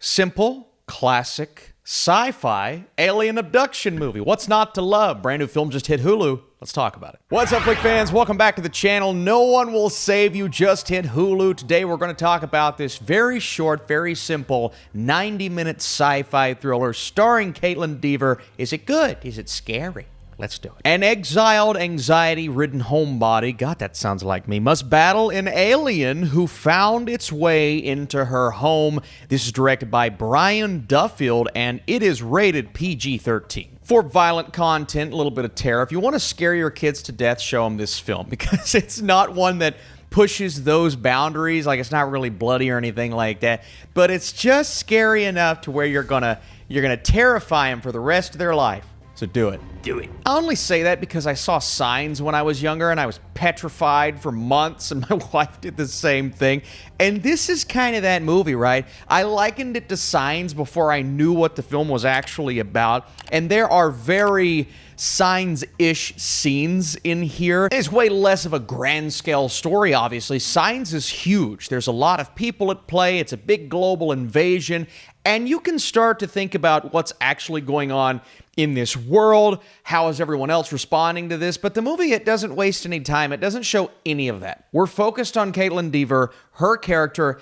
Simple, classic, sci-fi, alien abduction movie. What's not to love? Brand new film just hit Hulu. Let's talk about it. What's up, Flick fans? Welcome back to the channel. No One Will Save You just hit Hulu. Today we're going to talk about this very short, very simple 90-minute sci-fi thriller starring Kaitlyn Dever. Is it good? Is it scary? Let's do it. An exiled, anxiety-ridden homebody, God, that sounds like me, must battle an alien who found its way into her home. This is directed by Brian Duffield, and it is rated PG-13. For violent content, a little bit of terror. If you want to scare your kids to death, show them this film, because it's not one that pushes those boundaries. Like, it's not really bloody or anything like that, but it's just scary enough to where you're gonna terrify them for the rest of their life. So do it. Do it. I only say that because I saw Signs when I was younger and I was petrified for months, and my wife did the same thing. And this is kind of that movie, right? I likened it to Signs before I knew what the film was actually about, and there are very Signs-ish scenes in here. It's way less of a grand scale story, obviously. Signs is huge. There's a lot of people at play. It's a big global invasion, and you can start to think about what's actually going on in this world. How is everyone else responding to this? But the movie, it doesn't waste any time. It doesn't show any of that. We're focused on Kaitlyn Dever, her character,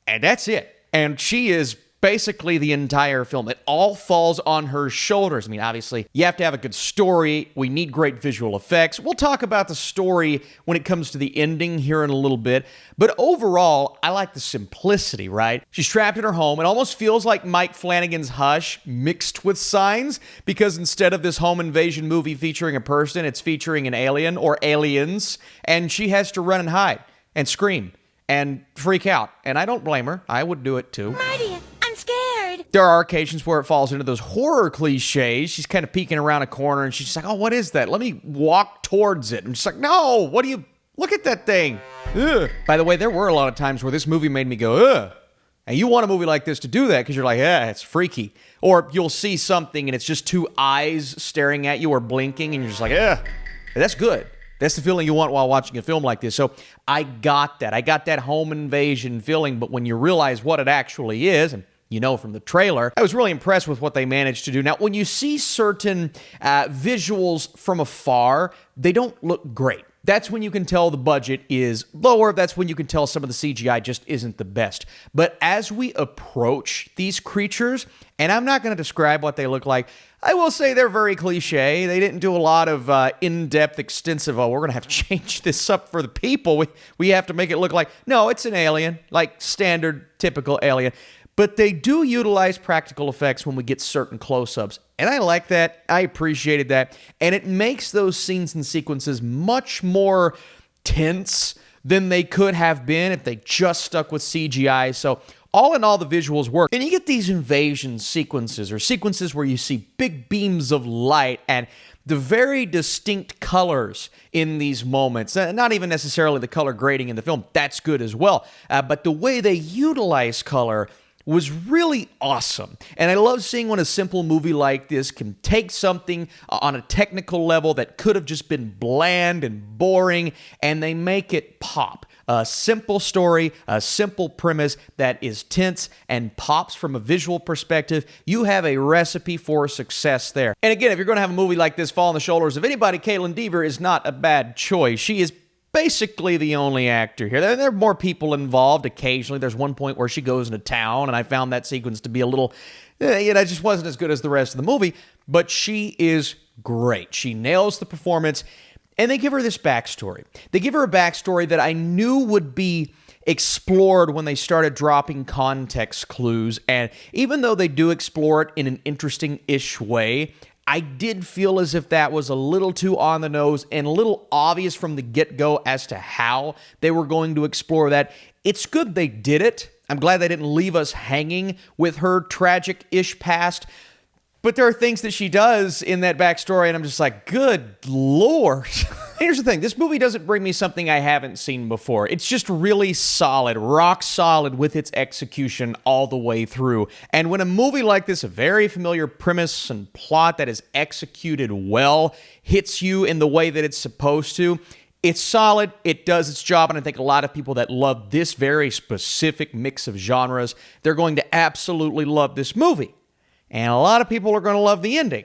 and that's it. And she is basically the entire film. It all falls on her shoulders. I mean, obviously, you have to have a good story. We need great visual effects. We'll talk about the story when it comes to the ending here in a little bit. But overall, I like the simplicity, right? She's trapped in her home. It almost feels like Mike Flanagan's Hush mixed with Signs, because instead of this home invasion movie featuring a person, it's featuring an alien or aliens, and she has to run and hide and scream and freak out. And I don't blame her. I would do it too. Marty, I'm scared. There are occasions where it falls into those horror cliches. She's kind of peeking around a corner and she's just like, oh, what is that? Let me walk towards it. And she's like, no, what do you, look at that thing. Ugh. By the way, there were a lot of times where this movie made me go, ugh. And you want a movie like this to do that because you're like, yeah, it's freaky. Or you'll see something and it's just two eyes staring at you or blinking and you're just like, yeah, that's good. That's the feeling you want while watching a film like this. So I got that. I got that home invasion feeling, but when you realize what it actually is, and you know from the trailer, I was really impressed with what they managed to do. Now, when you see certain visuals from afar, they don't look great. That's when you can tell the budget is lower. That's when you can tell some of the CGI just isn't the best. But as we approach these creatures, and I'm not going to describe what they look like, I will say they're very cliche. They didn't do a lot of in-depth, extensive, oh, we're going to have to change this up for the people. We have to make it look like, no, it's an alien, like standard, typical alien. But they do utilize practical effects when we get certain close-ups. And I like that. I appreciated that. And it makes those scenes and sequences much more tense than they could have been if they just stuck with CGI. So all in all, the visuals work. And you get these invasion sequences, or sequences where you see big beams of light and the very distinct colors in these moments. Not even necessarily the color grading in the film. That's good as well. But the way they utilize color was really awesome. And I love seeing when a simple movie like this can take something on a technical level that could have just been bland and boring, and they make it pop. A simple story, a simple premise that is tense and pops from a visual perspective. You have a recipe for success there. And again, if you're going to have a movie like this fall on the shoulders of anybody, Kaitlyn Dever is not a bad choice. She is basically the only actor here. There are more people involved occasionally. There's one point where she goes into town, and I found that sequence to be a little, it just wasn't as good as the rest of the movie, but she is great. She nails the performance, and they give her this backstory. They give her a backstory that I knew would be explored when they started dropping context clues, and even though they do explore it in an interesting-ish way, I did feel as if that was a little too on the nose and a little obvious from the get-go as to how they were going to explore that. It's good they did it. I'm glad they didn't leave us hanging with her tragic-ish past. But there are things that she does in that backstory, and I'm just like, good Lord. Here's the thing. This movie doesn't bring me something I haven't seen before. It's just really solid, rock solid with its execution all the way through. And when a movie like this, a very familiar premise and plot that is executed well, hits you in the way that it's supposed to, It's solid. It does its job. And I think a lot of people that love this very specific mix of genres, they're going to absolutely love this movie. And a lot of people are going to love the ending.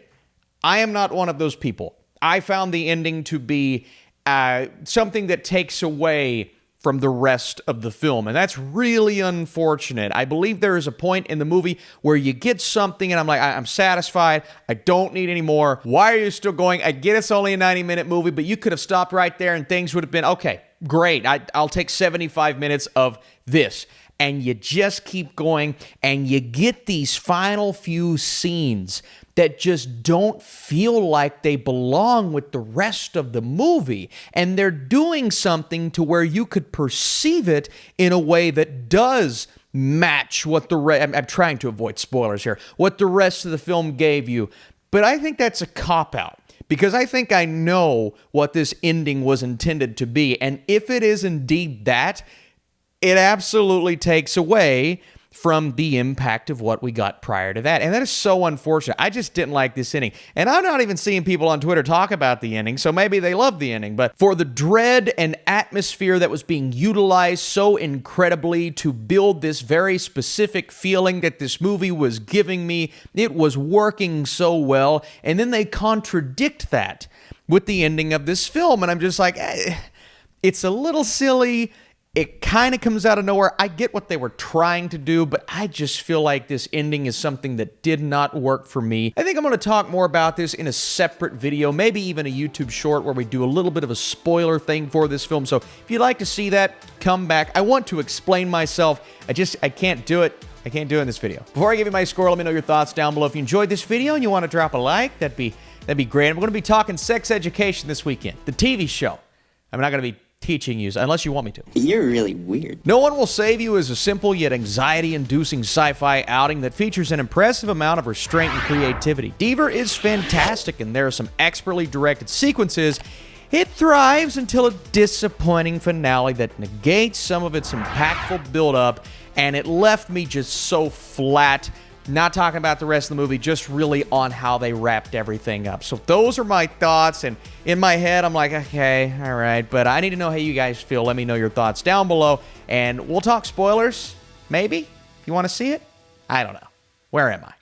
I am not one of those people. I found the ending to be something that takes away from the rest of the film, and that's really unfortunate. I believe there is a point in the movie where you get something and I'm like, I'm satisfied. I don't need any more. Why are you still going? I get it's only a 90-minute movie, but you could have stopped right there and things would have been, okay, great. I'll take 75 minutes of this. And you just keep going, and you get these final few scenes that just don't feel like they belong with the rest of the movie. And they're doing something to where you could perceive it in a way that does match what I'm trying to avoid spoilers here, what the rest of the film gave you. But I think that's a cop-out, because I think I know what this ending was intended to be. And if it is indeed that, it absolutely takes away from the impact of what we got prior to that. And that is so unfortunate. I just didn't like this ending. And I'm not even seeing people on Twitter talk about the ending, so maybe they love the ending. But for the dread and atmosphere that was being utilized so incredibly to build this very specific feeling that this movie was giving me, it was working so well. And then they contradict that with the ending of this film. And I'm just like, it's a little silly. It kind of comes out of nowhere. I get what they were trying to do, but I just feel like this ending is something that did not work for me. I think I'm going to talk more about this in a separate video, maybe even a YouTube short where we do a little bit of a spoiler thing for this film. So if you'd like to see that, come back. I want to explain myself. I can't do it. I can't do it in this video. Before I give you my score, let me know your thoughts down below. If you enjoyed this video and you want to drop a like, that'd be great. We're going to be talking sex education this weekend, the TV show. I'm not going to be teaching you, unless you want me to. You're really weird. No One Will Save You is a simple yet anxiety-inducing sci-fi outing that features an impressive amount of restraint and creativity. Dever is fantastic, and there are some expertly directed sequences. It thrives until a disappointing finale that negates some of its impactful build-up, and it left me just so flat. Not talking about the rest of the movie, just really on how they wrapped everything up. So those are my thoughts, and in my head, I'm like, okay, all right, but I need to know how you guys feel. Let me know your thoughts down below, and we'll talk spoilers, maybe, if you want to see it. I don't know. Where am I?